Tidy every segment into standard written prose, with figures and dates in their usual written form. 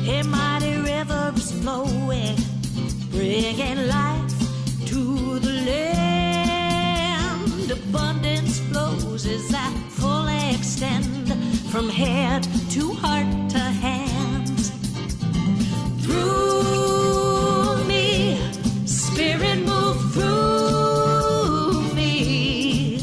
A mighty river is flowing, bringing life to the land. Abundance flows as I fully extend from head to heart to hands. Through me, Spirit move through me,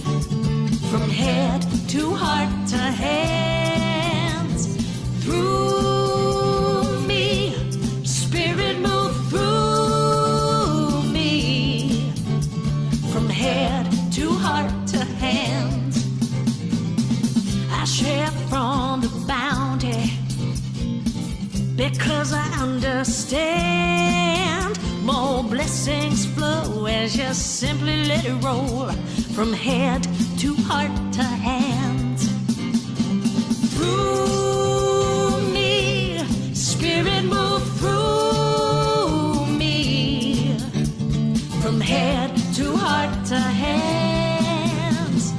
from head to heart to hands. Through me, Spirit move through me, from head to heart to hands. I share from the bounty because I understand. More blessings flow as you simply let it roll from head to heart to hands. Through me, Spirit move through me, from head to heart to hands.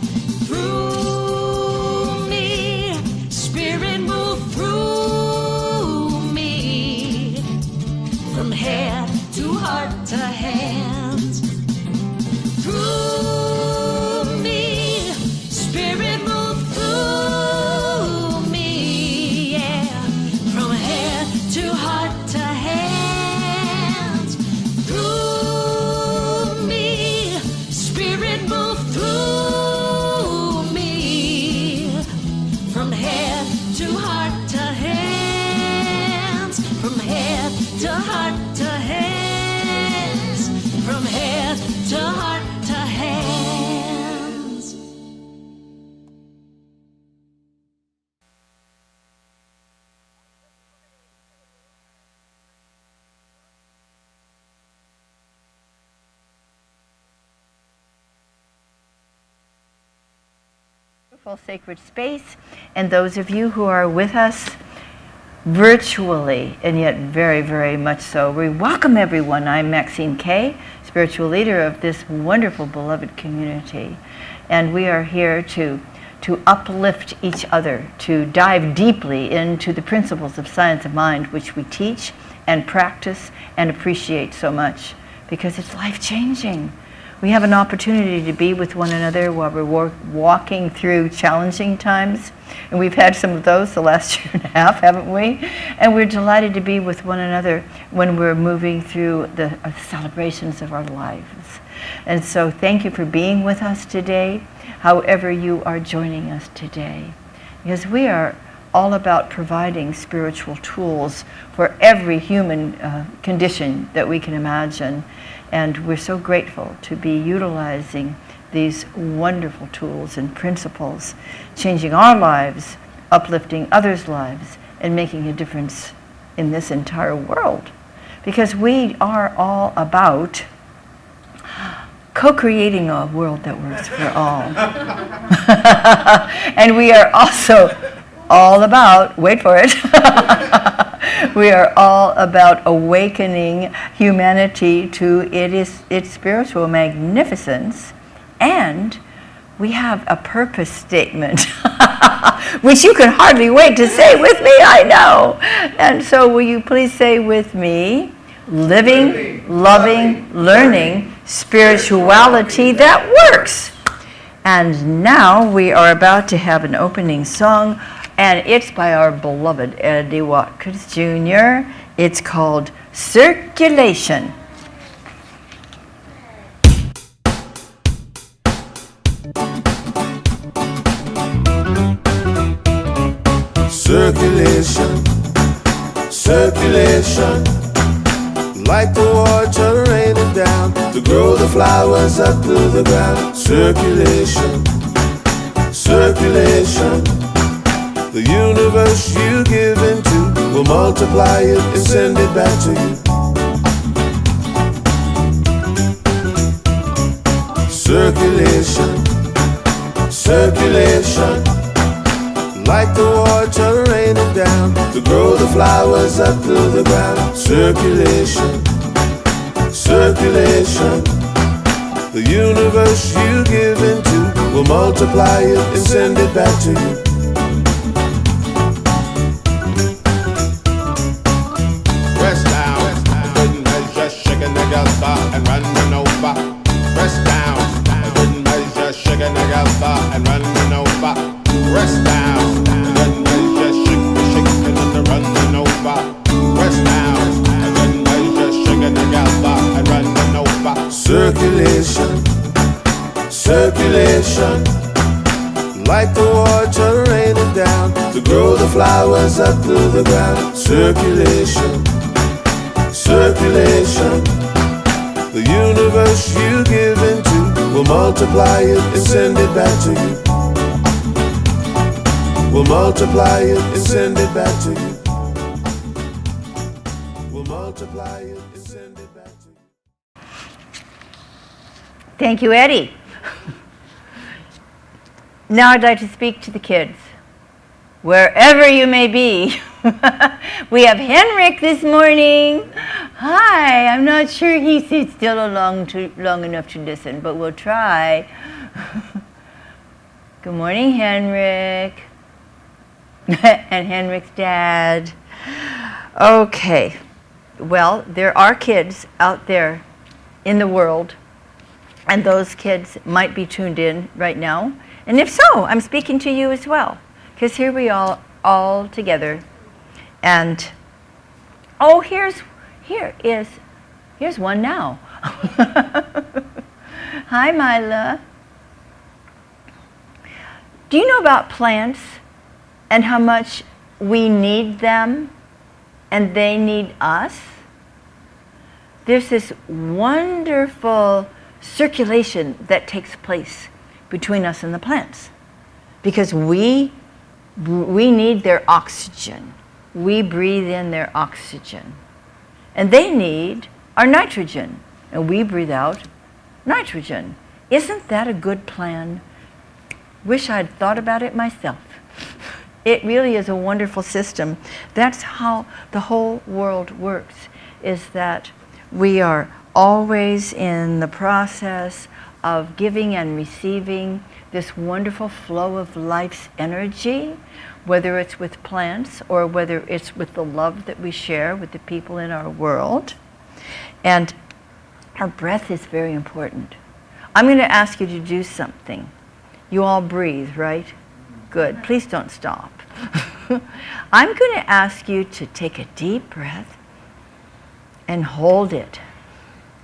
Through me, Spirit move through me, from head to heart to hands. Through me, Spirit move through me, yeah, from head to heart to hands. Through me, Spirit move through me, from head to heart to hands, from head to heart to hands, from head to heart to hands. Beautiful sacred space, and those of you who are with us virtually, and yet very, very much so. We welcome everyone. I'm Maxine Kaye, spiritual leader of this wonderful, beloved community. And we are here to uplift each other, to dive deeply into the principles of science of mind, which we teach and practice and appreciate so much, because it's life-changing. We have an opportunity to be with one another while we're walking through challenging times. And we've had some of those the last year and a half, haven't we? And we're delighted to be with one another when we're moving through the celebrations of our lives. And so thank you for being with us today, however you are joining us today. Because we are all about providing spiritual tools for every human condition that we can imagine. And we're so grateful to be utilizing these wonderful tools and principles, changing our lives, uplifting others' lives, and making a difference in this entire world. Because we are all about co-creating a world that works for all. And we are also all about, wait for it, we are all about awakening humanity to its spiritual magnificence. And we have a purpose statement, which you can hardly wait to say with me, I know. And so will you please say with me, living, loving, learning, spirituality that works. And now we are about to have an opening song, and it's by our beloved Eddie Watkins Jr. It's called Circulation. Circulation, circulation, like the water raining down to grow the flowers up to the ground. Circulation, circulation, the universe you give into will multiply it and send it back to you. Circulation, circulation, like the water raining down to grow the flowers up to the ground. Circulation, circulation, the universe you give into will multiply it and send it back to you. to grow the flowers up through the ground. Circulation, circulation. The universe you give into will multiply it and send it back to you. Will multiply it and send it back to you. Will multiply it and send it back to you. Thank you, Eddie. Now I'd like to speak to the kids, wherever you may be. We have Henrik this morning. Hi, I'm not sure he sits still long enough to listen, but we'll try. Good morning, Henrik. And Henrik's dad. Okay, well, there are kids out there in the world, and those kids might be tuned in right now. And if so, I'm speaking to you as well, because here we all together. And oh, here's one now. Hi, Mila. Do you know about plants and how much we need them and they need us? There's this wonderful circulation that takes place between us and the plants, because we need their oxygen. We breathe in their oxygen. And they need our nitrogen, and we breathe out nitrogen. Isn't that a good plan? Wish I'd thought about it myself. It really is a wonderful system. That's how the whole world works, is that we are always in the process of giving and receiving this wonderful flow of life's energy, whether it's with plants or whether it's with the love that we share with the people in our world. And our breath is very important. I'm going to ask you to do something. You all breathe, right? Good. Please don't stop. I'm going to ask you to take a deep breath and hold it.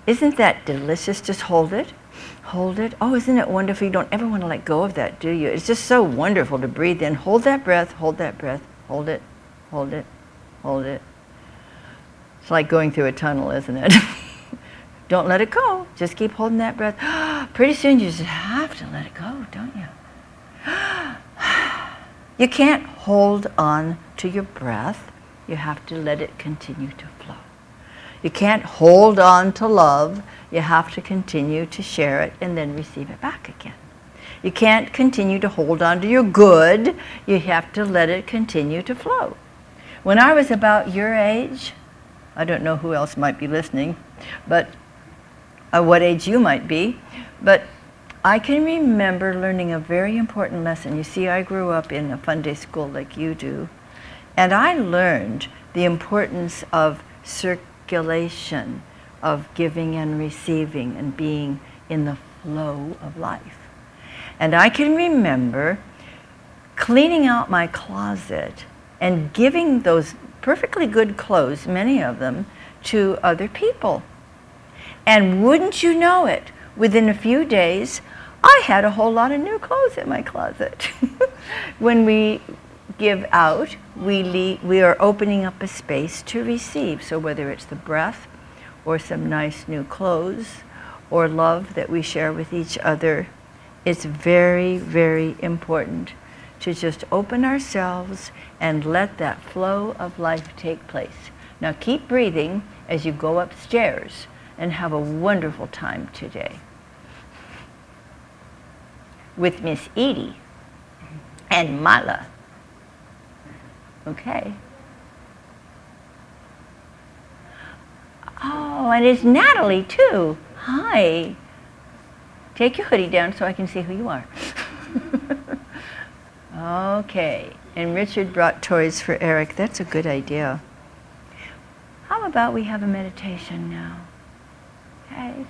Isn't that delicious? Just hold it. Hold it. Oh, isn't it wonderful? You don't ever want to let go of that, do you? It's just so wonderful to breathe in. Hold that breath. Hold that breath. Hold it. Hold it. Hold it. It's like going through a tunnel, isn't it? Don't let it go. Just keep holding that breath. Pretty soon you just have to let it go, don't you? You can't hold on to your breath. You have to let it continue to flow. You can't hold on to love. You have to continue to share it and then receive it back again. You can't continue to hold on to your good. You have to let it continue to flow. When I was about your age, I don't know who else might be listening, but what age you might be, but I can remember learning a very important lesson. You see, I grew up in a fun day school like you do, and I learned the importance of circulation, of giving and receiving and being in the flow of life. And I can remember cleaning out my closet and giving those perfectly good clothes, many of them, to other people. And wouldn't you know it, within a few days, I had a whole lot of new clothes in my closet. When we give out, we are opening up a space to receive. So whether it's the breath or some nice new clothes or love that we share with each other, it's very, very important to just open ourselves and let that flow of life take place. Now keep breathing as you go upstairs and have a wonderful time today with Miss Edie and Mala. Okay. Oh, and it's Natalie too. Hi. Take your hoodie down so I can see who you are. Okay. And Richard brought toys for Eric. That's a good idea. How about we have a meditation now? Okay.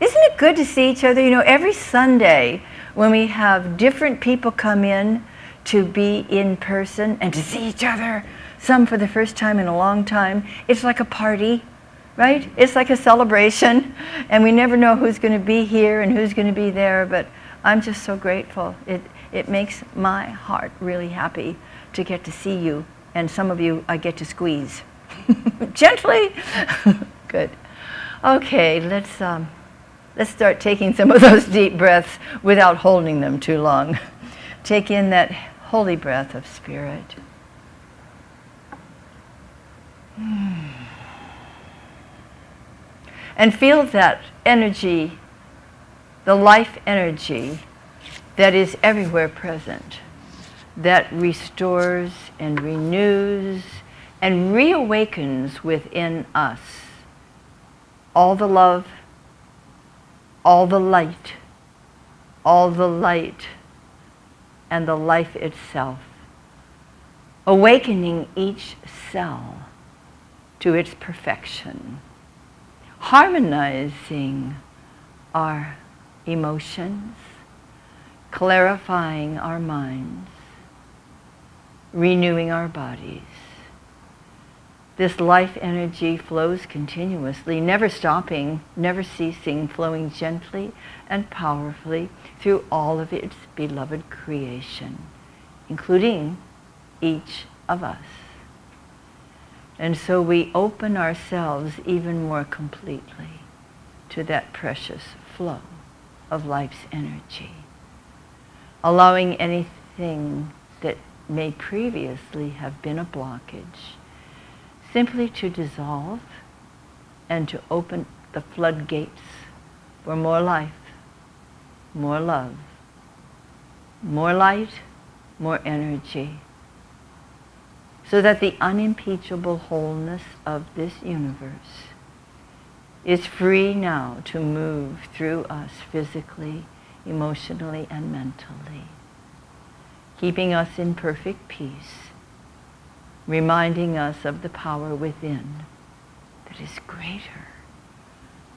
Isn't it good to see each other? You know, every Sunday when we have different people come in to be in person and to see each other, some for the first time in a long time, it's like a party, right? It's like a celebration, and we never know who's going to be here and who's going to be there, but I'm just so grateful. It makes my heart really happy to get to see you, and some of you I get to squeeze. Gently. Good. Okay, let's start taking some of those deep breaths without holding them too long. Take in that holy breath of spirit. And feel that energy, the life energy that is everywhere present, that restores and renews and reawakens within us all the love, all the light, and the life itself, awakening each cell to its perfection, harmonizing our emotions, clarifying our minds, renewing our bodies. This life energy flows continuously, never stopping, never ceasing, flowing gently and powerfully through all of its beloved creation, including each of us. And so we open ourselves even more completely to that precious flow of life's energy, allowing anything that may previously have been a blockage simply to dissolve and to open the floodgates for more life, more love, more light, more energy, so that the unimpeachable wholeness of this universe is free now to move through us physically, emotionally, and mentally, keeping us in perfect peace, reminding us of the power within that is greater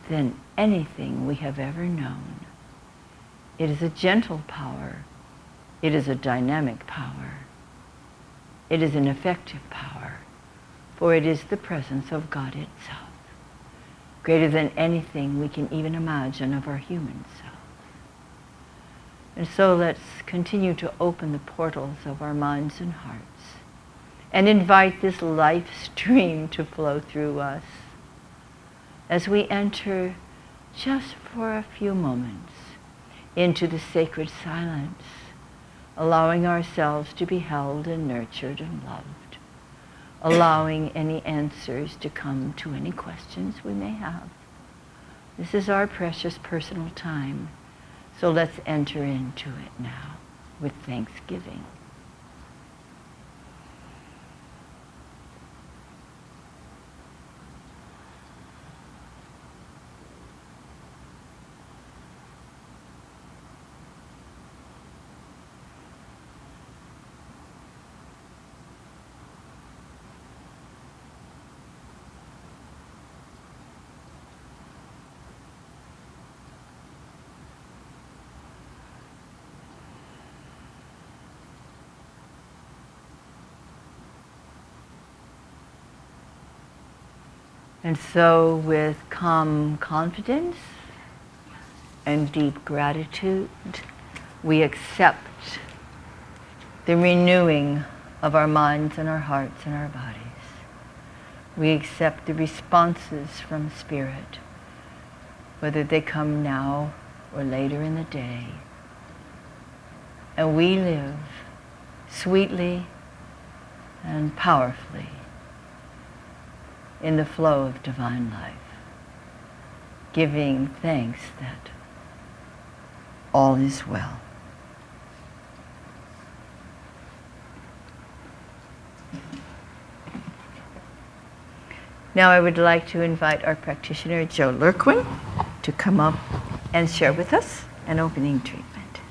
than anything we have ever known. It is a gentle power. It is a dynamic power. It is an effective power, for it is the presence of God itself, greater than anything we can even imagine of our human self. And so let's continue to open the portals of our minds and hearts and invite this life stream to flow through us as we enter just for a few moments into the sacred silence, allowing ourselves to be held and nurtured and loved, allowing any answers to come to any questions we may have. This is our precious personal time, so let's enter into it now with thanksgiving. And so with calm confidence and deep gratitude, we accept the renewing of our minds and our hearts and our bodies. We accept the responses from Spirit, whether they come now or later in the day. And we live sweetly and powerfully in the flow of divine life, giving thanks that all is well. Now I would like to invite our practitioner, Joe Lurquin, to come up and share with us an opening treatment.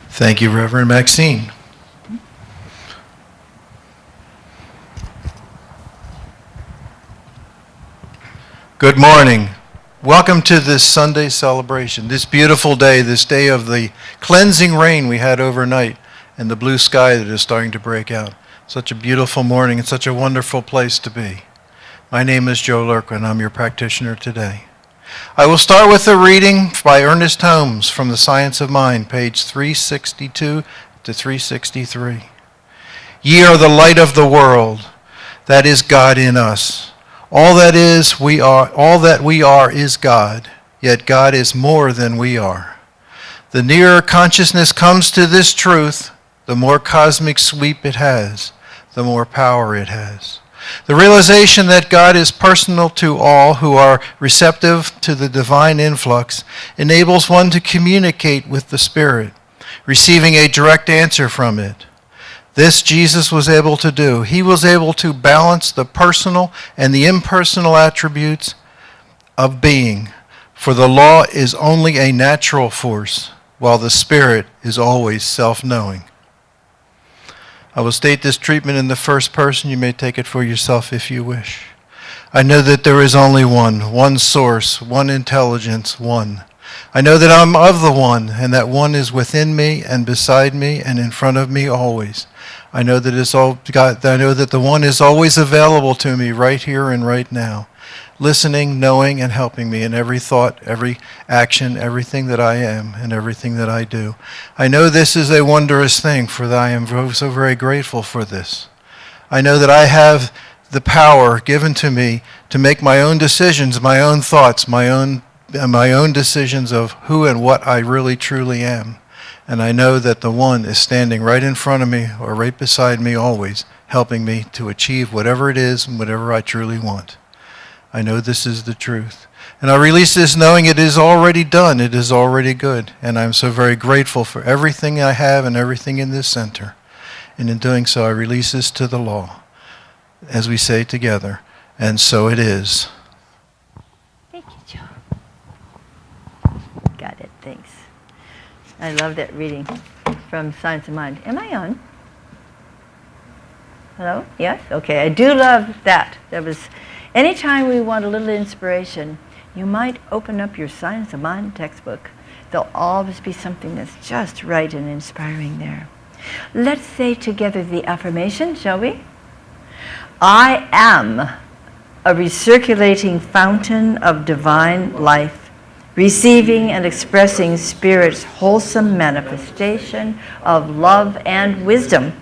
Thank you, Reverend Maxine. Good morning. Welcome to this Sunday celebration, this beautiful day, this day of the cleansing rain we had overnight and the blue sky that is starting to break out. Such a beautiful morning and such a wonderful place to be. My name is Joe Lurquin. I'm your practitioner today. I will start with a reading by Ernest Holmes from The Science of Mind, page 362 to 363. Ye are the light of the world. That is God in us. All that we are is God, yet God is more than we are. The nearer consciousness comes to this truth, the more cosmic sweep it has, the more power it has. The realization that God is personal to all who are receptive to the divine influx enables one to communicate with the Spirit, receiving a direct answer from it. This Jesus was able to do. He was able to balance the personal and the impersonal attributes of being, for the law is only a natural force, while the Spirit is always self-knowing. I will state this treatment in the first person. You may take it for yourself if you wish. I know that there is only one source, one intelligence, one. I know that I'm of the one, and that one is within me and beside me and in front of me always. I know that I know that the one is always available to me right here and right now, listening, knowing, and helping me in every thought, every action, everything that I am, and everything that I do. I know this is a wondrous thing, for I am so very grateful for this. I know that I have the power given to me to make my own decisions, my own thoughts, my own decisions of who and what I really truly am. And I know that the one is standing right in front of me or right beside me always, helping me to achieve whatever it is and whatever I truly want. I know this is the truth. And I release this knowing it is already done. It is already good. And I'm so very grateful for everything I have and everything in this center. And in doing so, I release this to the law, as we say together, and so it is. Thank you, Joe. Got it, thanks. I love that reading from Science of Mind. Am I on? Hello? Yes? Okay, I do love that. That was, anytime we want a little inspiration, you might open up your Science of Mind textbook. There'll always be something that's just right and inspiring there. Let's say together the affirmation, shall we? I am a recirculating fountain of divine life, receiving and expressing Spirit's wholesome manifestation of love and wisdom.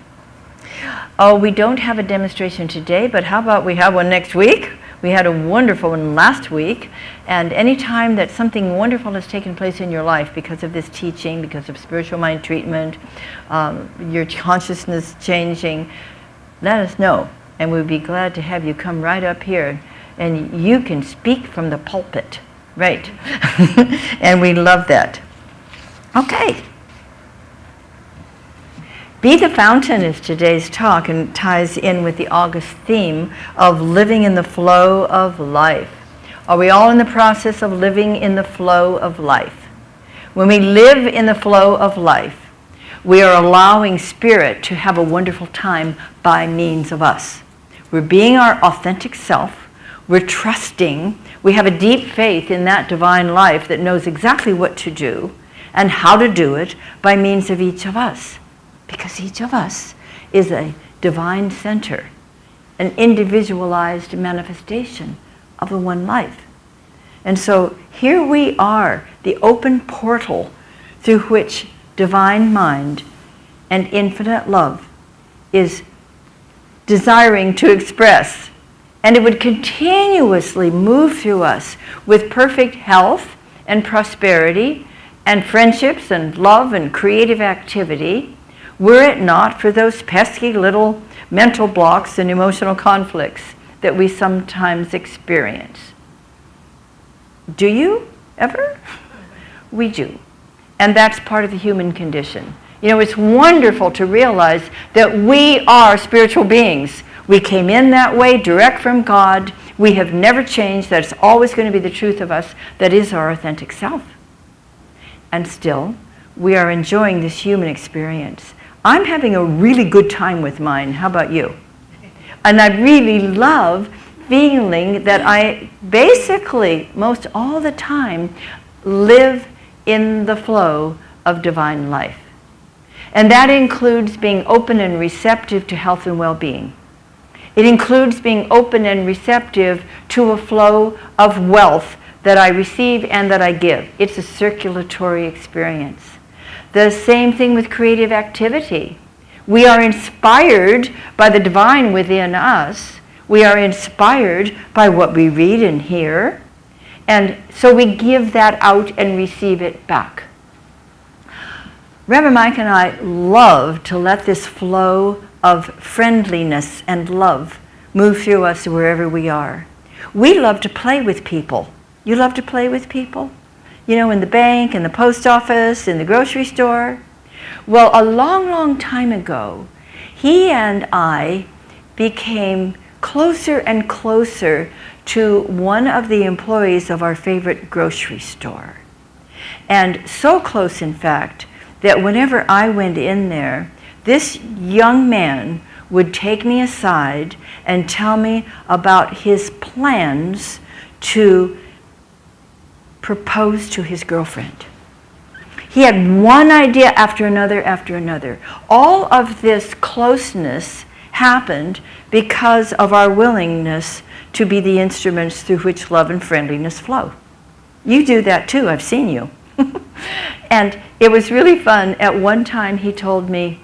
Oh, we don't have a demonstration today, but how about we have one next week? We had a wonderful one last week, and any time that something wonderful has taken place in your life because of this teaching, because of spiritual mind treatment, your consciousness changing, let us know, and we'd be glad to have you come right up here, and you can speak from the pulpit. Right. And we love that. Okay. Be the Fountain is today's talk and ties in with the August theme of living in the flow of life. Are we all in the process of living in the flow of life? When we live in the flow of life, we are allowing Spirit to have a wonderful time by means of us. We're being our authentic self. We're trusting. We have a deep faith in that divine life that knows exactly what to do and how to do it by means of each of us. Because each of us is a divine center, an individualized manifestation of the one life. And so here we are, the open portal through which divine mind and infinite love is desiring to express. And it would continuously move through us with perfect health and prosperity and friendships and love and creative activity, were it not for those pesky little mental blocks and emotional conflicts that we sometimes experience. Do you ever? We do. And that's part of the human condition. You know, it's wonderful to realize that we are spiritual beings. We came in that way, direct from God. We have never changed. That's always going to be the truth of us. That is our authentic self. And still, we are enjoying this human experience. I'm having a really good time with mine. How about you? And I really love feeling that I basically, most all the time, live in the flow of divine life. And that includes being open and receptive to health and well-being. It includes being open and receptive to a flow of wealth that I receive and that I give. It's a circulatory experience. The same thing with creative activity. We are inspired by the divine within us. We are inspired by what we read and hear. And so we give that out and receive it back. Reverend Mike and I love to let this flow of friendliness and love move through us wherever we are. We love to play with people. You love to play with people? You know, in the bank, in the post office, in the grocery store? Well, a long, long time ago, he and I became closer and closer to one of the employees of our favorite grocery store. And so close, in fact, that whenever I went in there, this young man would take me aside and tell me about his plans to propose to his girlfriend. He had one idea after another after another. All of this closeness happened because of our willingness to be the instruments through which love and friendliness flow. You do that too, I've seen you. And it was really fun. At one time he told me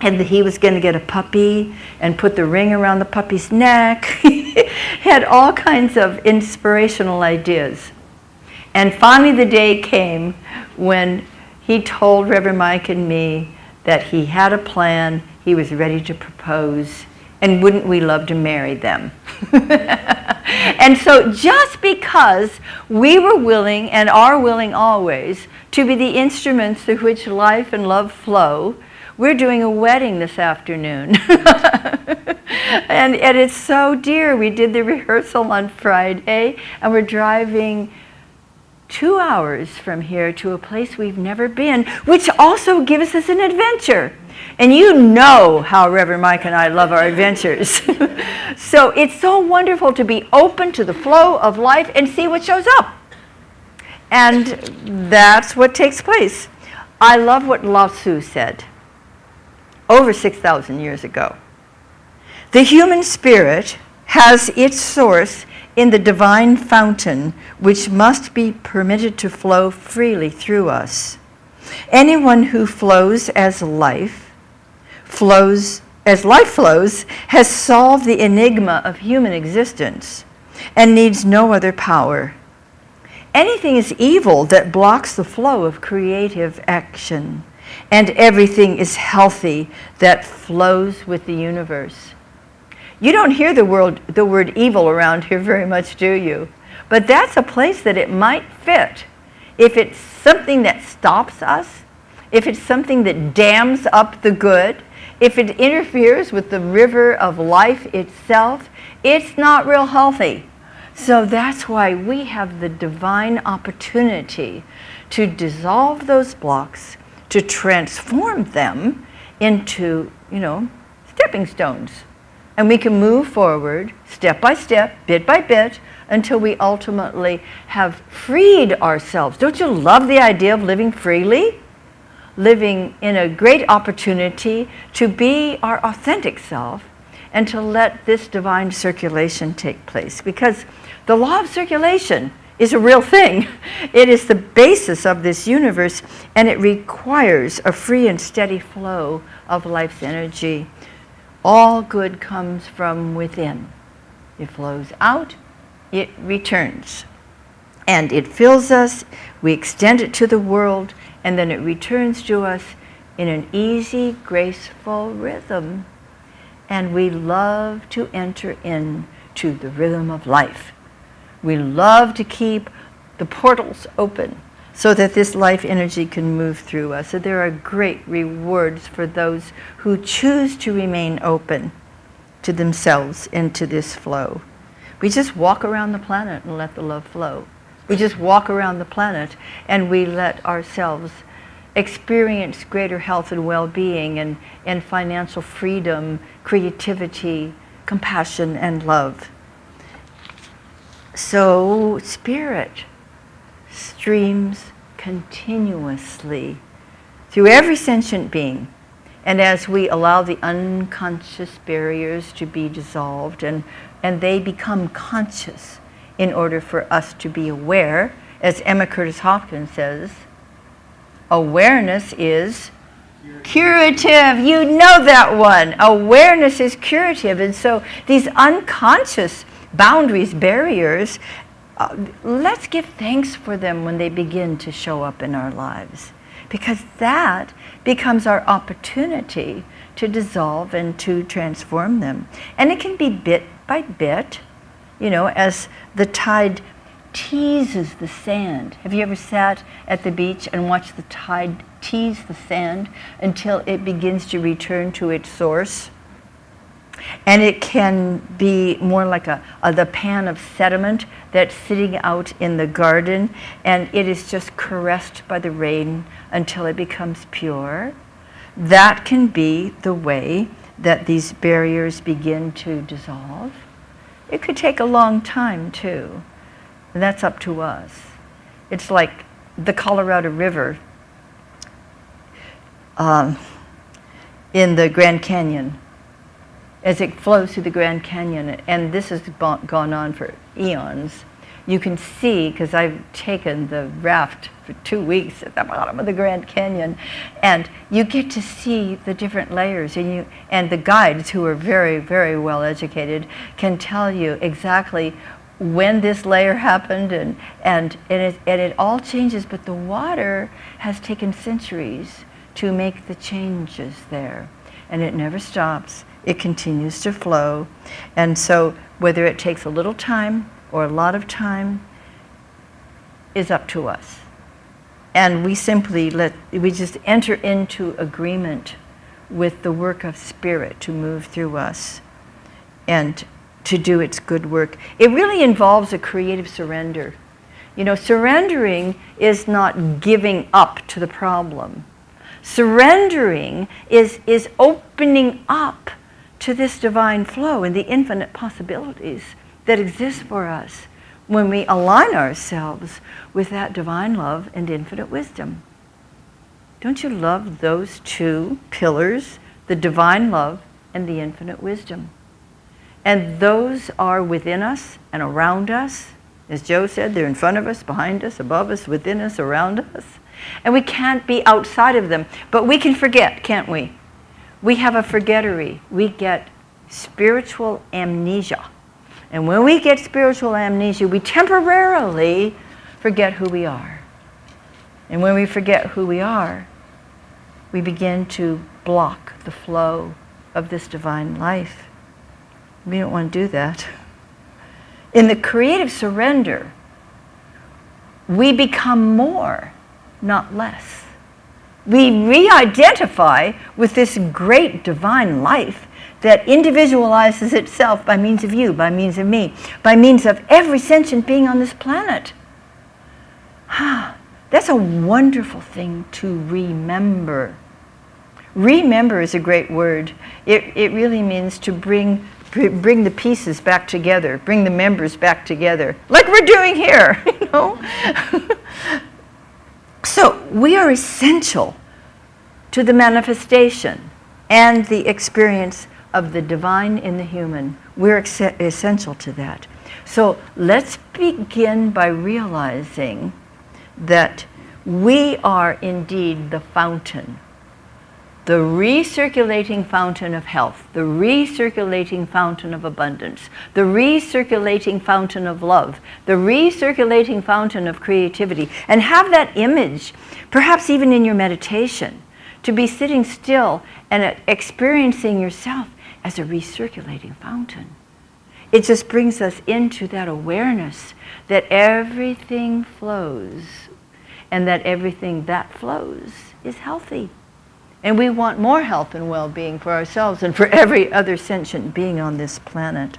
that he was going to get a puppy and put the ring around the puppy's neck. He had all kinds of inspirational ideas. And finally the day came when he told Reverend Mike and me that he had a plan, he was ready to propose, and wouldn't we love to marry them? And so just because we were willing and are willing always to be the instruments through which life and love flow, we're doing a wedding this afternoon. and it's so dear. We did the rehearsal on Friday, and we're driving 2 hours from here to a place we've never been, which also gives us an adventure. And you know how Reverend Mike and I love our adventures. So it's so wonderful to be open to the flow of life and see what shows up. And that's what takes place. I love what Lao Tzu said over 6,000 years ago. The human spirit has its source in the divine fountain, which must be permitted to flow freely through us. Anyone who flows as life flows, has solved the enigma of human existence and needs no other power. Anything is evil that blocks the flow of creative action, and everything is healthy that flows with the universe. You don't hear the word evil around here very much, do you? But that's a place that it might fit. If it's something that stops us, if it's something that dams up the good, if it interferes with the river of life itself, it's not real healthy. So that's why we have the divine opportunity to dissolve those blocks, to transform them into, stepping stones. And we can move forward step by step, bit by bit, until we ultimately have freed ourselves. Don't you love the idea of living freely? Living in a great opportunity to be our authentic self and to let this divine circulation take place. Because the law of circulation is a real thing. It is the basis of this universe, and it requires a free and steady flow of life's energy. All good comes from within. It flows out, it returns. And it fills us, we extend it to the world, and then it returns to us in an easy, graceful rhythm. And we love to enter into the rhythm of life. We love to keep the portals open so that this life energy can move through us. So there are great rewards for those who choose to remain open to themselves and to this flow. We just walk around the planet and let the love flow. We just walk around the planet and we let ourselves experience greater health and well-being and financial freedom, creativity, compassion, and love. So spirit streams continuously through every sentient being. And as we allow the unconscious barriers to be dissolved and they become conscious in order for us to be aware. As Emma Curtis Hopkins says, awareness is curative. You know that one. Awareness is curative. And so these unconscious boundaries, barriers, let's give thanks for them when they begin to show up in our lives, because that becomes our opportunity to dissolve and to transform them. And it can be bit by bit, you know, as the tide teases the sand. Have you ever sat at the beach and watched the tide tease the sand until it begins to return to its source? And it can be more like the pan of sediment that's sitting out in the garden, and it is just caressed by the rain until it becomes pure. That can be the way that these barriers begin to dissolve. It could take a long time too, and that's up to us. It's like the Colorado River in the Grand Canyon. As it flows through the Grand Canyon, and this has gone on for eons, you can see, because I've taken the raft for 2 weeks at the bottom of the Grand Canyon, and you get to see the different layers, and the guides, who are very, very well educated, can tell you exactly when this layer happened, and it all changes, but the water has taken centuries to make the changes there, and it never stops. It continues to flow. And so whether it takes a little time or a lot of time is up to us. And we simply we just enter into agreement with the work of Spirit to move through us and to do its good work. It really involves a creative surrender. You know, surrendering is not giving up to the problem. Surrendering is opening up to this divine flow and the infinite possibilities that exist for us when we align ourselves with that divine love and infinite wisdom. Don't you love those two pillars, the divine love and the infinite wisdom? And those are within us and around us. As Joe said, they're in front of us, behind us, above us, within us, around us. And we can't be outside of them, but we can forget, can't we? We have a forgettery. We get spiritual amnesia. And when we get spiritual amnesia, we temporarily forget who we are. And when we forget who we are, we begin to block the flow of this divine life. We don't want to do that. In the creative surrender, we become more, not less. We re-identify with this great divine life that individualizes itself by means of you, by means of me, by means of every sentient being on this planet. That's a wonderful thing to remember. Remember is a great word. It really means to bring the pieces back together, bring the members back together, like we're doing here, you know? So we are essential to the manifestation and the experience of the divine in the human. We're essential to that. So let's begin by realizing that we are indeed the fountain, the recirculating fountain of health, the recirculating fountain of abundance, the recirculating fountain of love, the recirculating fountain of creativity. And have that image, perhaps even in your meditation, to be sitting still and experiencing yourself as a recirculating fountain. It just brings us into that awareness that everything flows, and that everything that flows is healthy. And we want more health and well-being for ourselves and for every other sentient being on this planet.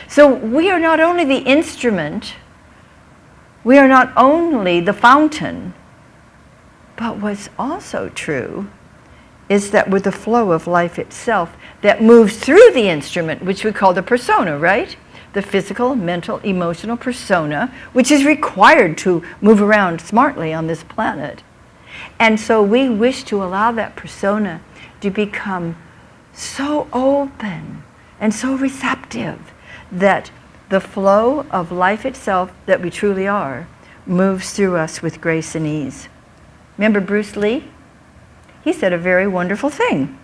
So we are not only the instrument, we are not only the fountain, but what's also true is that we're the flow of life itself that moves through the instrument, which we call the persona, right? The physical, mental, emotional persona, which is required to move around smartly on this planet. And so we wish to allow that persona to become so open and so receptive that The flow of life itself that we truly are moves through us with grace and ease. Remember Bruce Lee? He said a very wonderful thing.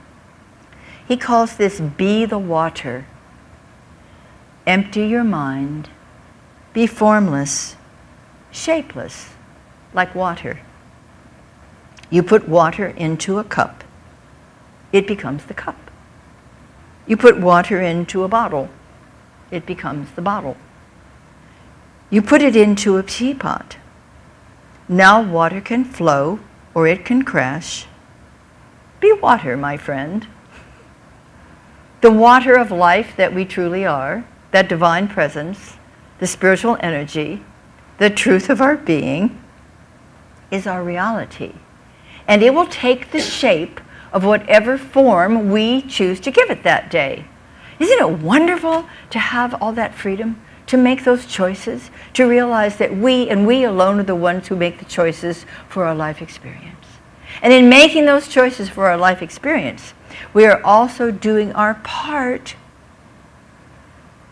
He calls this be the water. Empty your mind. Be formless, shapeless, like water. You put water into a cup. It becomes the cup. You put water into a bottle. It becomes the bottle. You put it into a teapot. Now water can flow or it can crash. Be water, my friend. The water of life that we truly are, that divine presence, the spiritual energy, the truth of our being, is our reality. And it will take the shape of whatever form we choose to give it that day. Isn't it wonderful to have all that freedom, to make those choices, to realize that we and we alone are the ones who make the choices for our life experience? And in making those choices for our life experience, we are also doing our part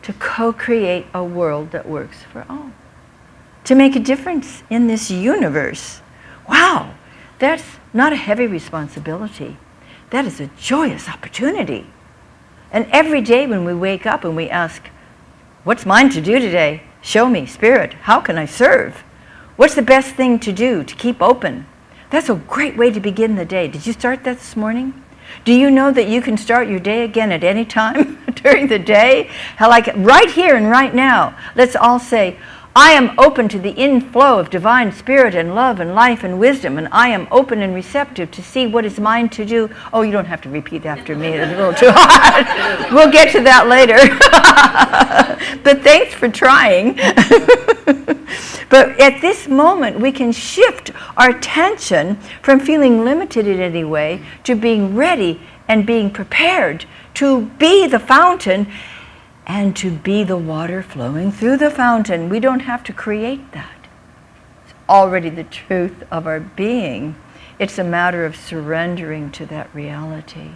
to co-create a world that works for all, to make a difference in this universe. Wow, that's not a heavy responsibility. That is a joyous opportunity. And every day when we wake up and we ask, what's mine to do today? Show me, Spirit, how can I serve? What's the best thing to do to keep open? That's a great way to begin the day. Did you start that this morning? Do you know that you can start your day again at any time during the day? How, like right here and right now, let's all say, I am open to the inflow of divine spirit and love and life and wisdom, and I am open and receptive to see what is mine to do. Oh, you don't have to repeat after me. It's a little too hard. We'll get to that later. But thanks for trying. But at this moment, we can shift our attention from feeling limited in any way to being ready and being prepared to be the fountain and to be the water flowing through the fountain. We don't have to create that. It's already the truth of our being. It's a matter of surrendering to that reality.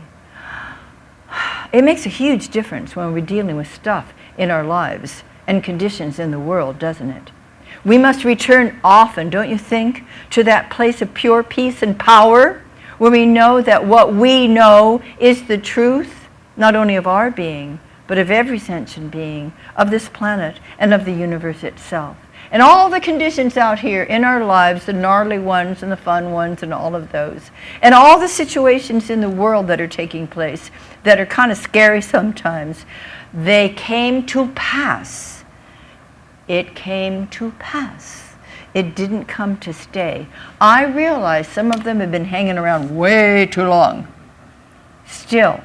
It makes a huge difference when we're dealing with stuff in our lives and conditions in the world, doesn't it? We must return often, don't you think, to that place of pure peace and power where we know that what we know is the truth, not only of our being, but of every sentient being, of this planet, and of the universe itself. And all the conditions out here in our lives, the gnarly ones and the fun ones and all of those, and all the situations in the world that are taking place that are kind of scary sometimes, they came to pass. It came to pass. It didn't come to stay. I realize some of them have been hanging around way too long. Still,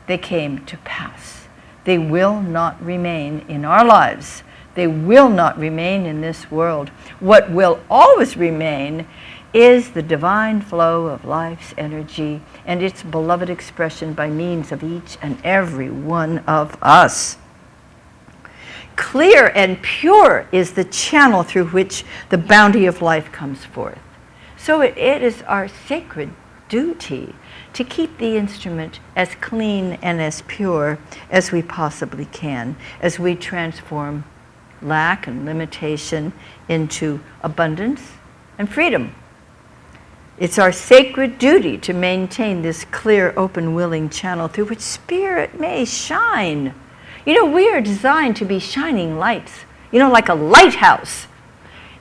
they came to pass. They will not remain in our lives. They will not remain in this world. What will always remain is the divine flow of life's energy and its beloved expression by means of each and every one of us. Clear and pure is the channel through which the bounty of life comes forth. So it is our sacred duty to keep the instrument as clean and as pure as we possibly can, as we transform lack and limitation into abundance and freedom. It's our sacred duty to maintain this clear, open, willing channel through which spirit may shine. You know, we are designed to be shining lights, you know, like a lighthouse.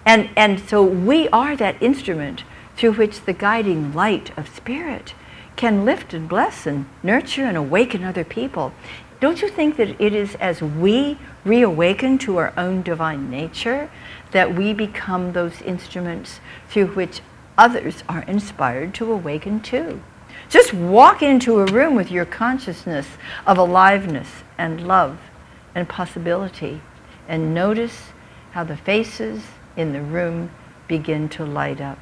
And so we are that instrument through which the guiding light of spirit can lift and bless and nurture and awaken other people. Don't you think that it is as we reawaken to our own divine nature that we become those instruments through which others are inspired to awaken too? Just walk into a room with your consciousness of aliveness and love and possibility and notice how the faces in the room begin to light up.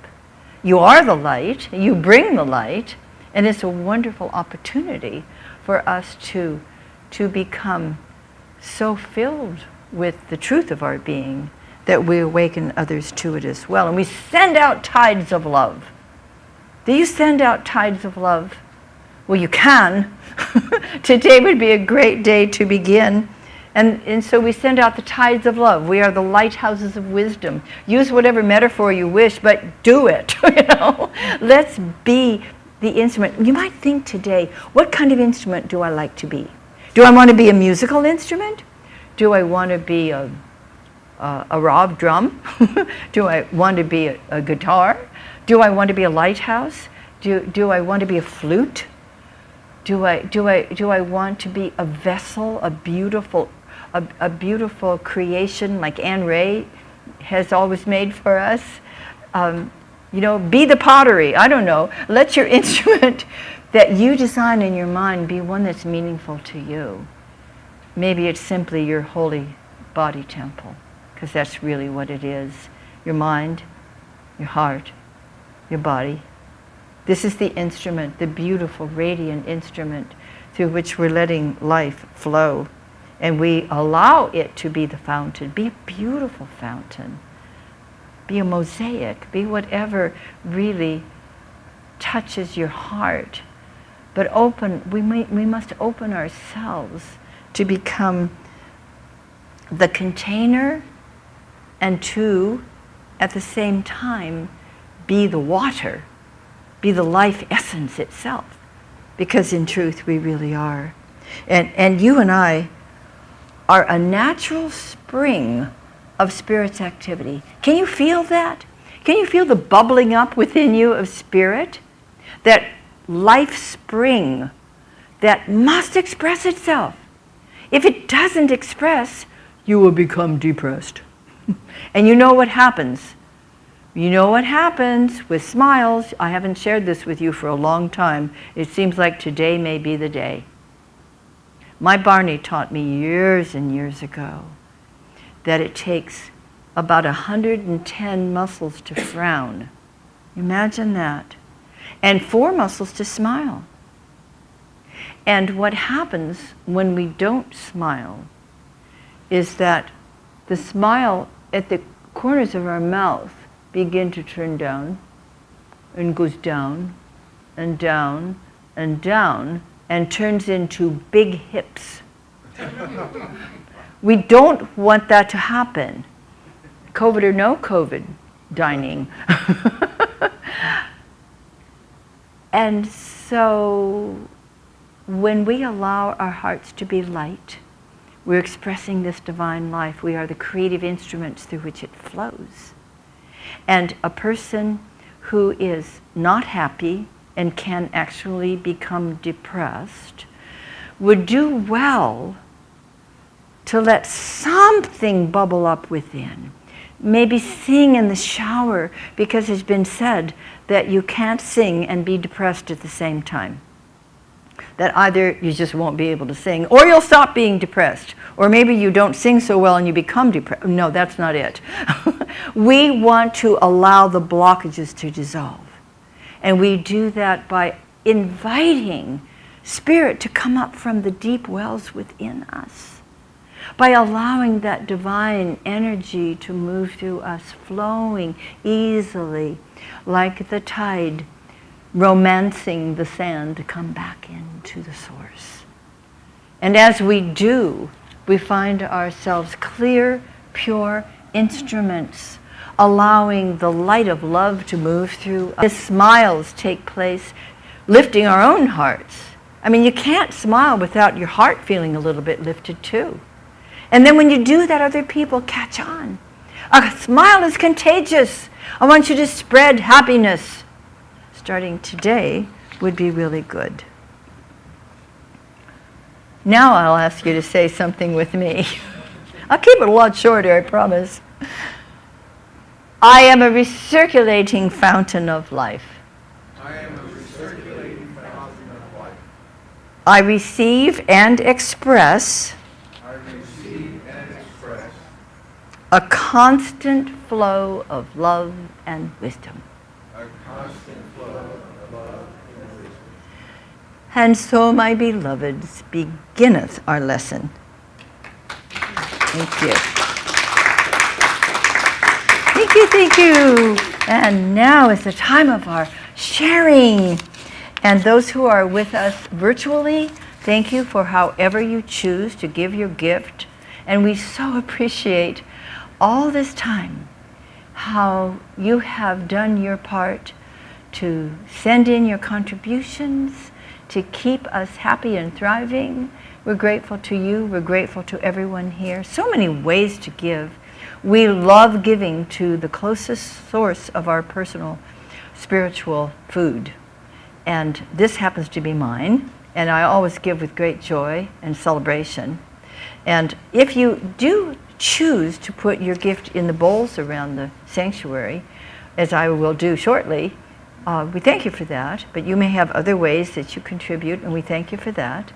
You are the light, you bring the light, and it's a wonderful opportunity for us to become so filled with the truth of our being that we awaken others to it as well. And we send out tides of love. Do you send out tides of love? Well, you can. Today would be a great day to begin. And so we send out the tides of love. We are the lighthouses of wisdom. Use whatever metaphor you wish, but do it. Let's be the instrument. You might think today, what kind of instrument do I like to be? Do I want to be a musical instrument? Do I want to be a raw drum? Do I want to be a guitar? Do I want to be a lighthouse? Do I want to be a flute? Do I want to be a vessel, a beautiful creation like Anne Ray has always made for us? Be the pottery. I don't know. Let your instrument that you design in your mind be one that's meaningful to you. Maybe it's simply your holy body temple, because that's really what it is. Your mind, your heart, your body. This is the instrument, the beautiful, radiant instrument through which we're letting life flow. And we allow it to be the fountain. Be a beautiful fountain. Be a mosaic. Be whatever really touches your heart. But we must open ourselves to become the container and to, at the same time, be the water. Be the life essence itself, because in truth we really are. And you and I are a natural spring of Spirit's activity. Can you feel that? Can you feel the bubbling up within you of Spirit? That life spring that must express itself. If it doesn't express, you will become depressed. And you know what happens. You know what happens with smiles. I haven't shared this with you for a long time. It seems like today may be the day. My Barney taught me years and years ago that it takes about 110 muscles to frown. Imagine that. And 4 muscles to smile. And what happens when we don't smile is that the smile at the corners of our mouth begin to turn down and goes down and down and down and turns into big hips. We don't want that to happen. COVID or no COVID dining. And so when we allow our hearts to be light, we're expressing this divine life. We are the creative instruments through which it flows. And a person who is not happy and can actually become depressed would do well to let something bubble up within. Maybe sing in the shower, because it's been said that you can't sing and be depressed at the same time. That either you just won't be able to sing, or you'll stop being depressed. Or maybe you don't sing so well and you become depressed. No, that's not it. We want to allow the blockages to dissolve. And we do that by inviting Spirit to come up from the deep wells within us. By allowing that divine energy to move through us, flowing easily like the tide, romancing the sand to come back into the source. And as we do, we find ourselves clear, pure instruments, allowing the light of love to move through. As smiles take place, lifting our own hearts. I mean, you can't smile without your heart feeling a little bit lifted too. And then when you do that, other people catch on. A smile is contagious. I want you to spread happiness. Starting today would be really good. Now I'll ask you to say something with me. I'll keep it a lot shorter, I promise. I am a recirculating fountain of life. I am a recirculating fountain of life. I receive and express a constant flow of love and wisdom. A constant flow of love and wisdom. And so, my beloveds, beginneth our lesson. Thank you. Thank you, thank you. And now is the time of our sharing. And those who are with us virtually, thank you for however you choose to give your gift And we so appreciate all this time how you have done your part to send in your contributions, to keep us happy and thriving. We're grateful to you. We're grateful to everyone here. So many ways to give. We love giving to the closest source of our personal spiritual food. And this happens to be mine. And I always give with great joy and celebration. And if you do choose to put your gift in the bowls around the sanctuary, as I will do shortly, we thank you for that. But you may have other ways that you contribute, and we thank you for that.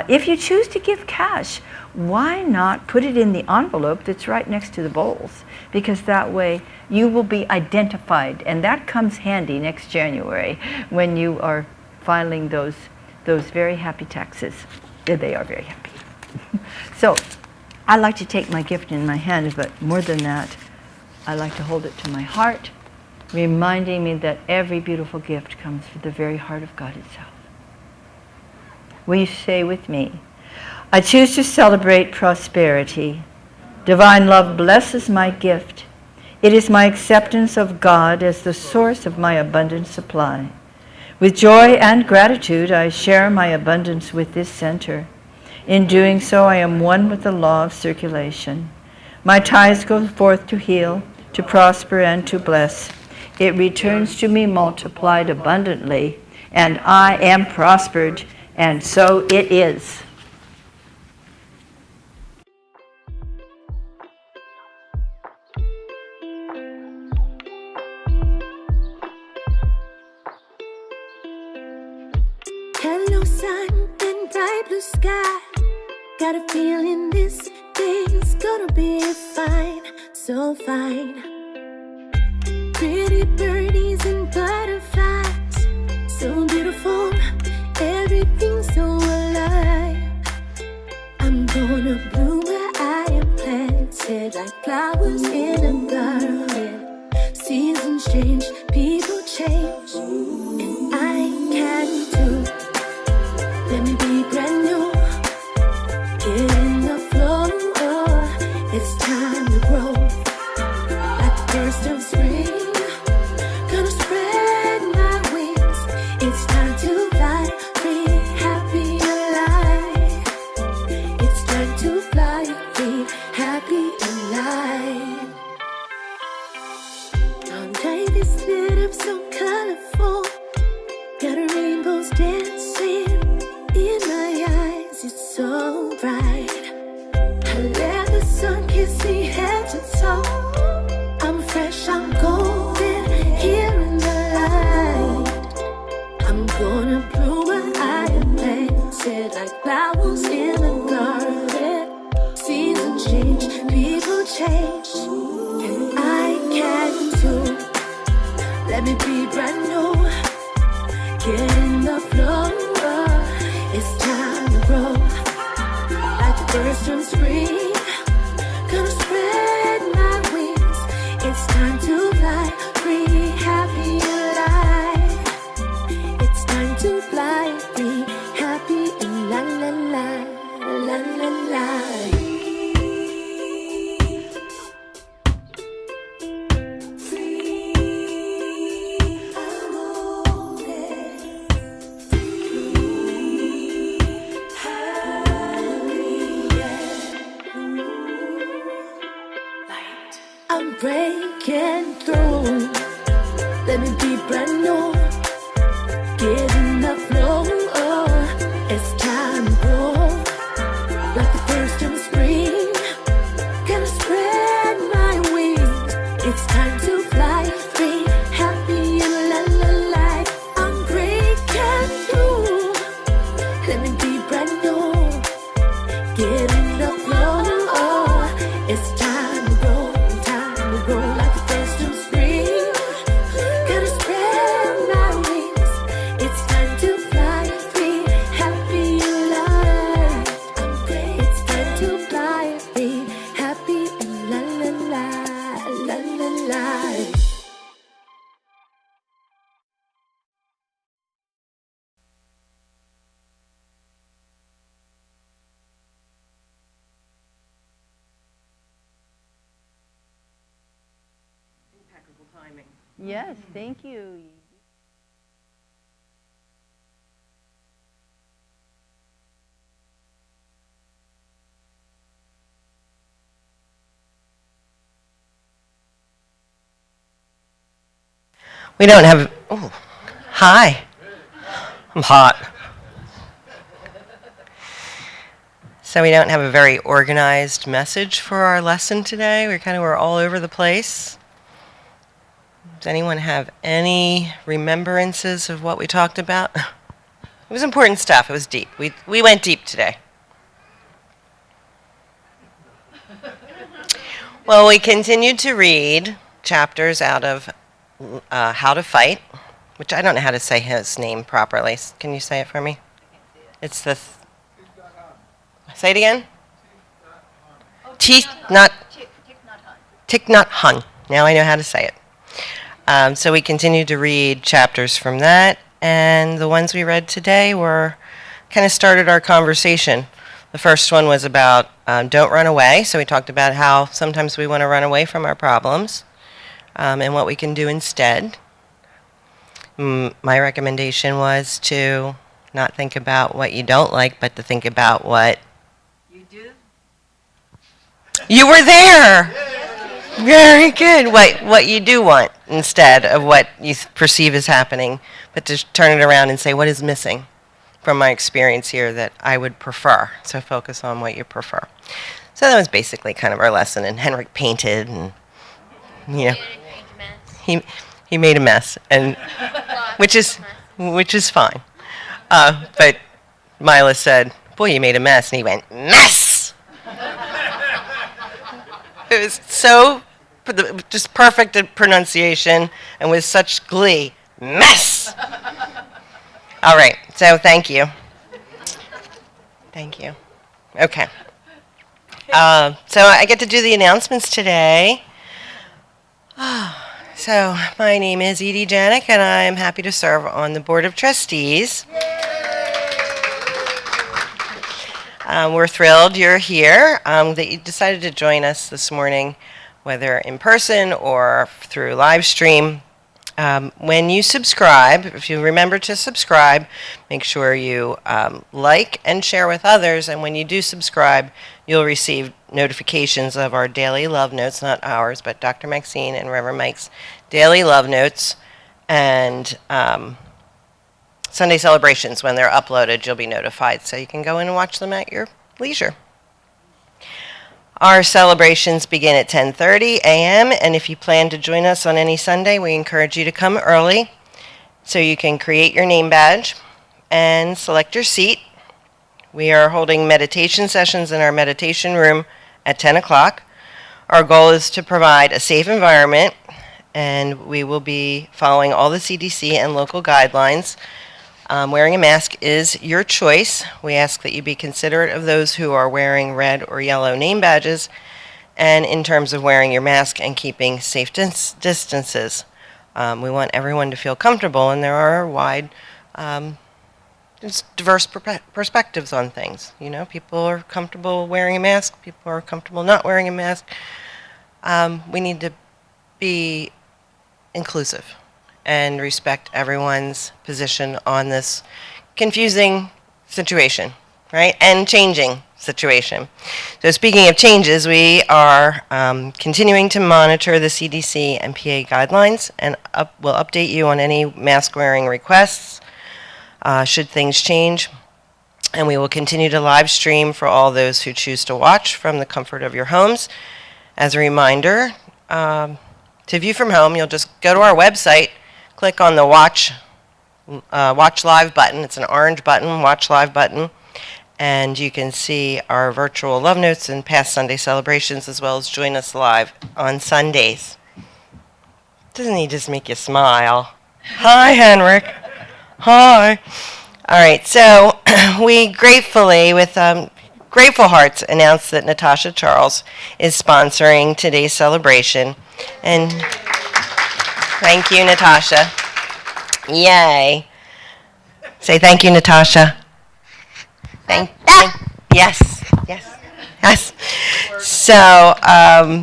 If you choose to give cash, why not put it in the envelope that's right next to the bowls? Because that way you will be identified, and that comes handy next January when you are filing those very happy taxes. They are very happy. So I like to take my gift in my hand, but more than that, I like to hold it to my heart, reminding me that every beautiful gift comes from the very heart of God itself. Will you say with me, I choose to celebrate prosperity. Divine love blesses my gift. It is my acceptance of God as the source of my abundant supply. With joy and gratitude, I share my abundance with this center. In doing so, I am one with the law of circulation. My tithes go forth to heal, to prosper, and to bless. It returns to me multiplied abundantly, and I am prospered, and so it is. Hello, sun and bright blue sky. Got a feeling this day's gonna be fine, so fine. Pretty birdies and butterflies, so beautiful, everything's so alive. I'm gonna bloom where I am planted, like flowers in a garden. Seasons change, people change, and I can too. Let me be brand new, get in the flow, it's time to grow, like the first of spring, gonna spread my wings, it's time to fly free, happy alive, it's time to fly free, happy alive. Our night is lit up so colorful, got rainbows dancing in my eyes, it's so bright. I let the sun kiss me head to toe. I'm fresh, I'm golden, here in the light. I'm gonna bloom where I am planted, like flowers in a garden. Seasons change, people change, and I can too. Let me be brand new, get in the flow. It's time to grow, like the first of spring, gonna spread my wings, it's time to fly free, happy alive, it's time to fly free, happy and la la la, la la la. I'm breaking through, let me be brand new, get in the flow, it's time to grow, like the first of spring, gonna spread my wings, it's time to fly free, happy and la la la. I'm breaking through, let me be brand new, get in the flow, it's time to grow. Grow like the first of spring, gonna spread my wings, it's time to fly free, happy alive, it's time to Yes, thank you. We don't have, oh, hi. I'm hot. So we don't have a very organized message for our lesson today. We're all over the place. Does anyone have any remembrances of what we talked about? It was important stuff. It was deep. We went deep today. Well, we continued to read chapters out of How to Fight, which I don't know how to say his name properly. Can you say it for me? It's the... Say it again? Thich Nhat Hanh. Now I know how to say it. So we continued to read chapters from that, and the ones we read today were kind of started our conversation. The first one was about don't run away. So we talked about how sometimes we want to run away from our problems and what we can do instead. My recommendation was to not think about what you don't like, but to think about what You do? you were there. Very good. What you do want instead of what you perceive is happening, but to turn it around and say what is missing from my experience here that I would prefer. So focus on what you prefer. So that was basically kind of our lesson. And Henrik painted, and he made a mess, and which is fine. But Mila said, "Boy, you made a mess," and he went, "Mess." It was so just perfect pronunciation, and with such glee, "Mess." All right, so thank you. Thank you. Okay. So I get to do the announcements today. So my name is Edie Janik, and I am happy to serve on the Board of Trustees. We're thrilled you're here, that you decided to join us this morning, whether in person or through live stream. When you subscribe, if you remember to subscribe, make sure you like and share with others. And when you do subscribe, you'll receive notifications of our daily love notes, not ours, but Dr. Maxine and Reverend Mike's daily love notes. And Sunday celebrations, when they're uploaded, you'll be notified. So you can go in and watch them at your leisure. Our celebrations begin at 10:30 a.m., and if you plan to join us on any Sunday, we encourage you to come early so you can create your name badge and select your seat. We are holding meditation sessions in our meditation room at 10 o'clock. Our goal is to provide a safe environment, and we will be following all the CDC and local guidelines. Wearing a mask is your choice. We ask that you be considerate of those who are wearing red or yellow name badges, and in terms of wearing your mask and keeping safe distances. We want everyone to feel comfortable, and there are wide, diverse perspectives on things. You know, people are comfortable wearing a mask, people are comfortable not wearing a mask. We need to be inclusive and respect everyone's position on this confusing situation, right? And changing situation. So speaking of changes, we are continuing to monitor the CDC and PA guidelines, and we'll update you on any mask wearing requests should things change. And we will continue to live stream for all those who choose to watch from the comfort of your homes. As a reminder, to view from home, you'll just go to our website, click on the Watch Live button. It's an orange button, Watch Live button, and you can see our virtual love notes and past Sunday celebrations, as well as join us live on Sundays. Doesn't he just make you smile? Hi, Henrik. Hi. All right, so we gratefully, with grateful hearts, announce that Natasha Charles is sponsoring today's celebration. And thank you, Natasha. Yay. Say thank you, Natasha. Yes. So,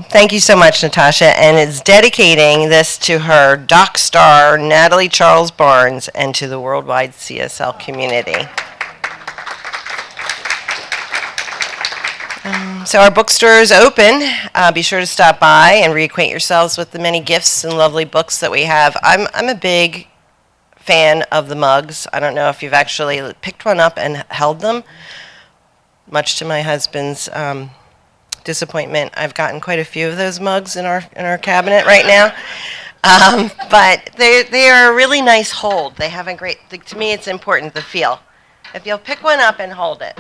thank you so much, Natasha, and it's dedicating this to her doc star, Natalie Charles Barnes, and to the worldwide CSL community. So our bookstore is open. Be sure to stop by and reacquaint yourselves with the many gifts and lovely books that we have. I'm a big fan of the mugs. I don't know if you've actually picked one up and held them. Much to my husband's disappointment, I've gotten quite a few of those mugs in our cabinet right now. But they are a really nice hold. They have a great. To me, it's important the feel. If you'll pick one up and hold it,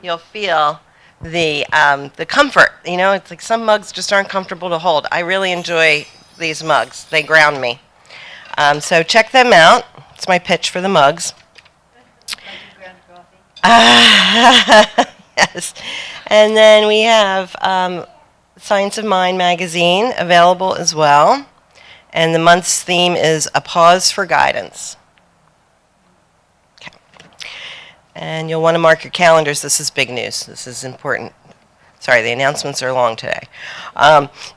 you'll feel the comfort. You know, it's like some mugs just aren't comfortable to hold. I really enjoy these mugs. They ground me. So check them out. It's my pitch for the mugs. Yes. And then we have Science of Mind magazine available as well. And the month's theme is A Pause for Guidance. Okay. And you'll want to mark your calendars. This is big news. This is important. Sorry, the announcements are long today.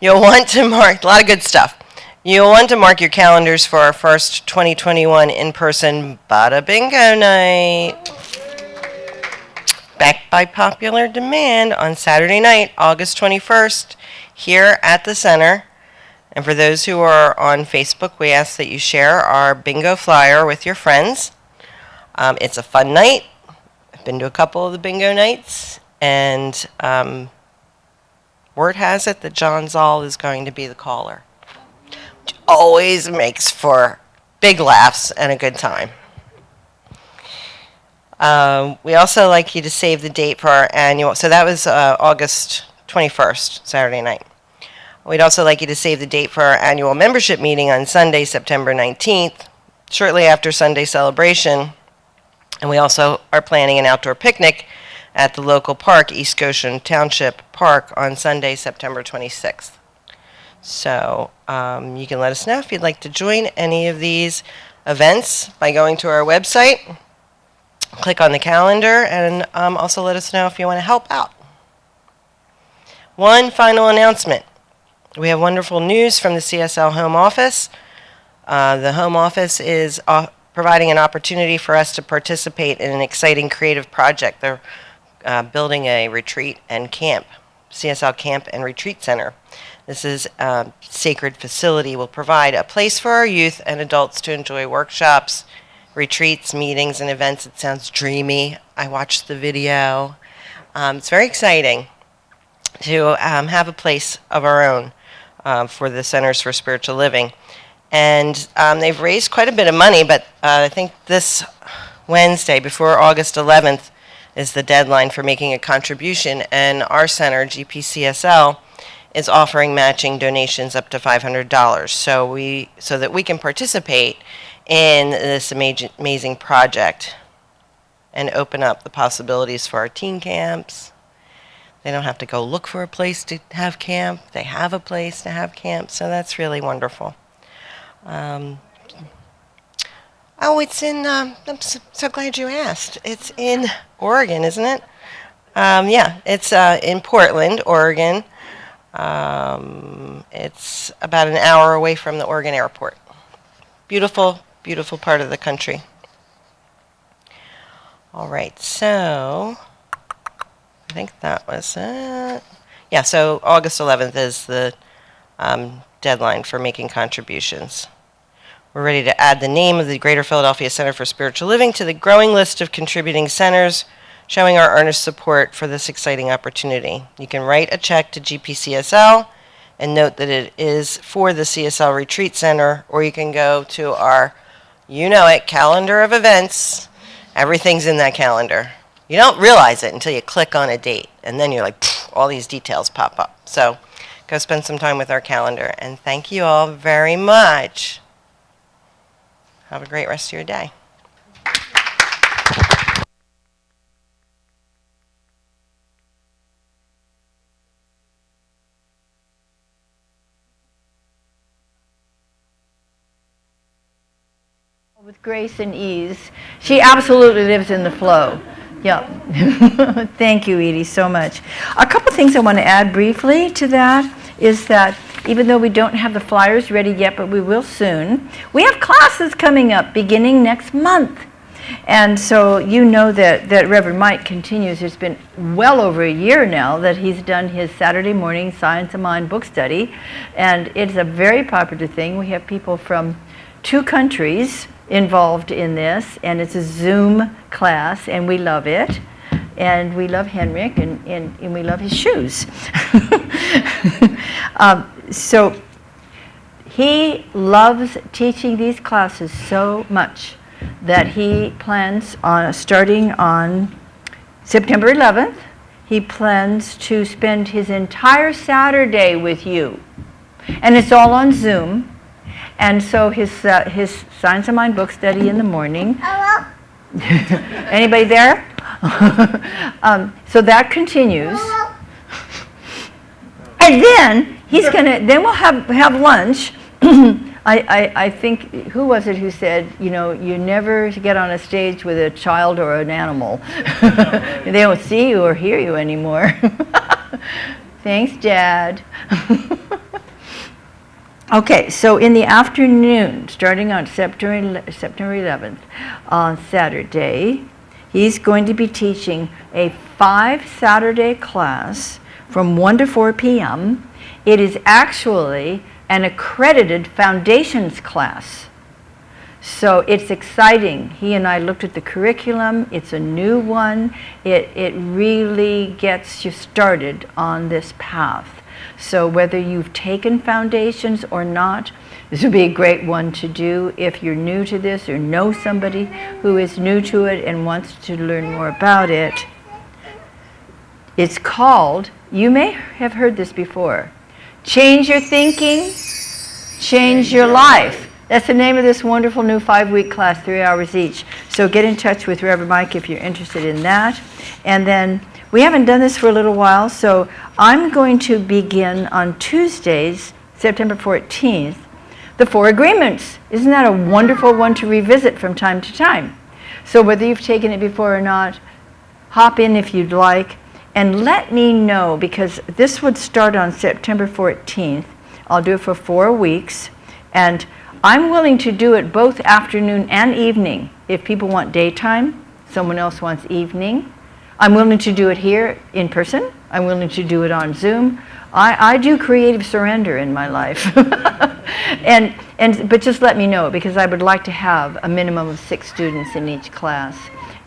You'll want to mark a lot of good stuff. You'll want to mark your calendars for our first 2021 in-person Bada Bingo Night. Backed by popular demand on Saturday night, August 21st, here at the center. And for those who are on Facebook, we ask that you share our bingo flyer with your friends. It's a fun night. I've been to a couple of the bingo nights, and word has it that John Zoll is going to be the caller, which always makes for big laughs and a good time. We also like you to save the date for our annual, so that was August 21st, Saturday night. We'd also like you to save the date for our annual membership meeting on Sunday, September 19th, shortly after Sunday celebration. And we also are planning an outdoor picnic at the local park, East Goshen Township Park, on Sunday, September 26th. So you can let us know if you'd like to join any of these events by going to our website. Click on the calendar, and also let us know if you want to help out. One final announcement. We have wonderful news from the CSL Home Office. The Home Office is providing an opportunity for us to participate in an exciting creative project. They're building a retreat and camp, CSL Camp and Retreat Center. This is a sacred facility. Will provide a place for our youth and adults to enjoy workshops, retreats, meetings, and events. It sounds dreamy. I watched the video. It's very exciting to have a place of our own for the Centers for Spiritual Living. And they've raised quite a bit of money, but I think this Wednesday, before August 11th, is the deadline for making a contribution. And our center, GPCSL, is offering matching donations up to $500. So that we can participate in this amazing project and open up the possibilities for our teen camps. They don't have to go look for a place to have camp. They have a place to have camp, so that's really wonderful. It's in, I'm so glad you asked. It's in Oregon, isn't it? Yeah, it's in Portland, Oregon. It's about an hour away from the Oregon airport. Beautiful, beautiful part of the country. All right, so I think that was it. Yeah, so August 11th is the deadline for making contributions. We're ready to add the name of the Greater Philadelphia Center for Spiritual Living to the growing list of contributing centers, showing our earnest support for this exciting opportunity. You can write a check to GPCSL and note that it is for the CSL Retreat Center, or you can go to our, calendar of events. Everything's in that calendar. You don't realize it until you click on a date, and then you're like, all these details pop up. So go spend some time with our calendar, and thank you all very much. Have a great rest of your day. With grace and ease. She absolutely lives in the flow. Yeah. Thank you, Edie, so much. A couple things I want to add briefly to that is that even though we don't have the flyers ready yet, but we will soon, we have classes coming up beginning next month. And so you know that Reverend Mike continues. It's been well over a year now that he's done his Saturday morning Science of Mind book study. And it's a very popular thing. We have people from 2 countries involved in this, and it's a Zoom class, and we love it. And we love Henrik, and we love his shoes. So he loves teaching these classes so much that he plans on starting on September 11th. He plans to spend his entire Saturday with you. And it's all on Zoom. And so his Science of Mind book study in the morning. Hello? Anybody there? So that continues. Hello? And then then we'll have lunch. I think, who was it who said, you never get on a stage with a child or an animal. They don't see you or hear you anymore. Thanks, Dad. Okay, so in the afternoon, starting on September 11th, on Saturday, he's going to be teaching a 5-Saturday class from 1 to 4 p.m. It is actually an accredited foundations class. So it's exciting. He and I looked at the curriculum. It's a new one. It really gets you started on this path. So whether you've taken foundations or not, this would be a great one to do if you're new to this or know somebody who is new to it and wants to learn more about it. It's called, you may have heard this before, Change Your Thinking, Change Your Life. That's the name of this wonderful new 5-week class, 3 hours each. So get in touch with Reverend Mike if you're interested in that. And then we haven't done this for a little while, so I'm going to begin on Tuesdays, September 14th, the 4 agreements. Isn't that a wonderful one to revisit from time to time? So whether you've taken it before or not, hop in if you'd like, and let me know, because this would start on September 14th. I'll do it for 4 weeks, and I'm willing to do it both afternoon and evening. If people want daytime, someone else wants evening. I'm willing to do it here in person. I'm willing to do it on Zoom. I do creative surrender in my life. But just let me know, because I would like to have a minimum of 6 students in each class.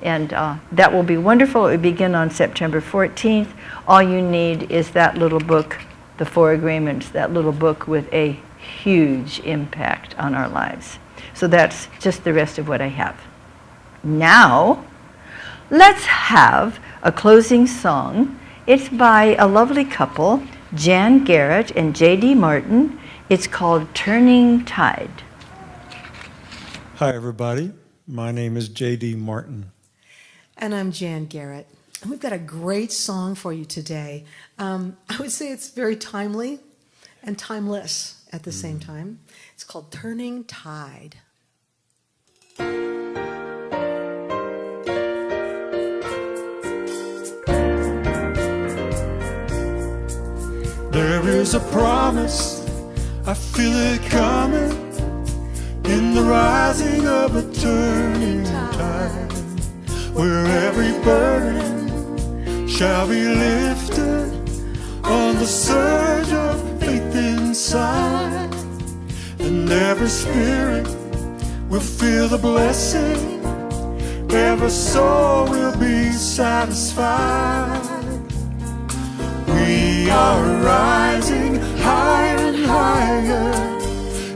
And that will be wonderful. It will begin on September 14th. All you need is that little book, The 4 Agreements, that little book with a huge impact on our lives. So that's just the rest of what I have. Now, let's have a closing song. It's by a lovely couple, Jan Garrett and J.D. Martin. It's called Turning Tide. Hi, everybody. My name is J.D. Martin. And I'm Jan Garrett. And we've got a great song for you today. I would say it's very timely and timeless at the same time. It's called Turning Tide. There is a promise, I feel it coming, in the rising of a turning tide, where every burden shall be lifted on the surge of faith inside, and every spirit will feel the blessing, every soul will be satisfied. We are rising higher and higher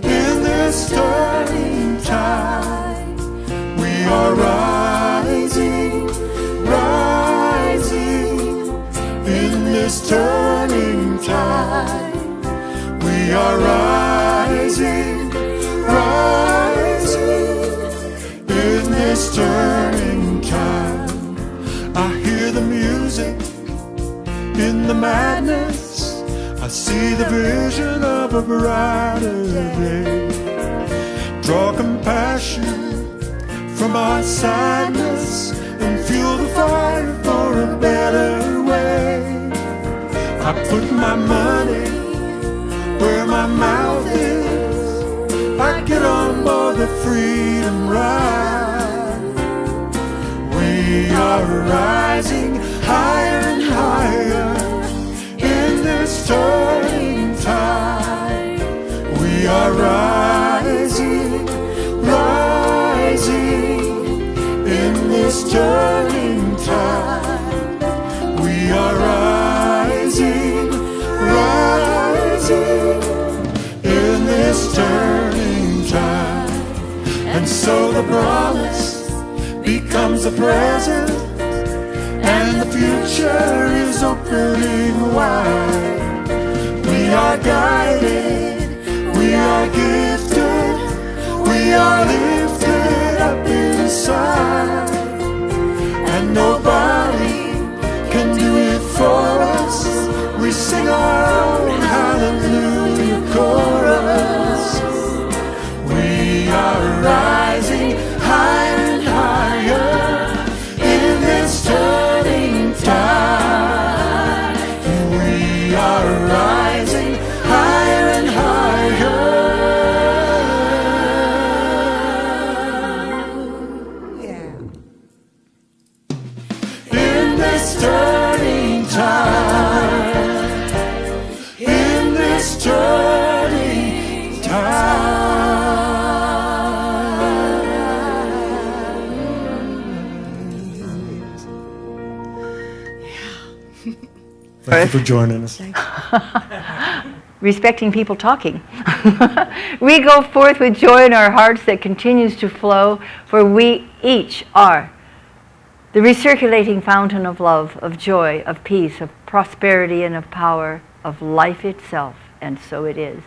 in this turning tide. We are rising, rising in this turning tide. We are rising, rising in this turning tide. I hear the music in the madness, I see the vision of a brighter day. Draw compassion from our sadness and fuel the fire for a better way. I put my money where my mouth is. I get on board the freedom ride. We are rising higher and higher in this turning tide. We are rising, rising in this turning tide. We are rising, rising in this turning tide. And so the promise becomes a present, and the future is opening wide. We are guided, we are gifted, we are lifted up inside, and nobody can do it for us. We sing our own hallelujah chorus. We are rising higher and higher in this turning tide. We are rising higher and higher. Yeah. In this turning tide, in this turning tide. Thank you for joining us. Respecting people talking. We go forth with joy in our hearts that continues to flow, for we each are the recirculating fountain of love, of joy, of peace, of prosperity, and of power, of life itself, and so it is.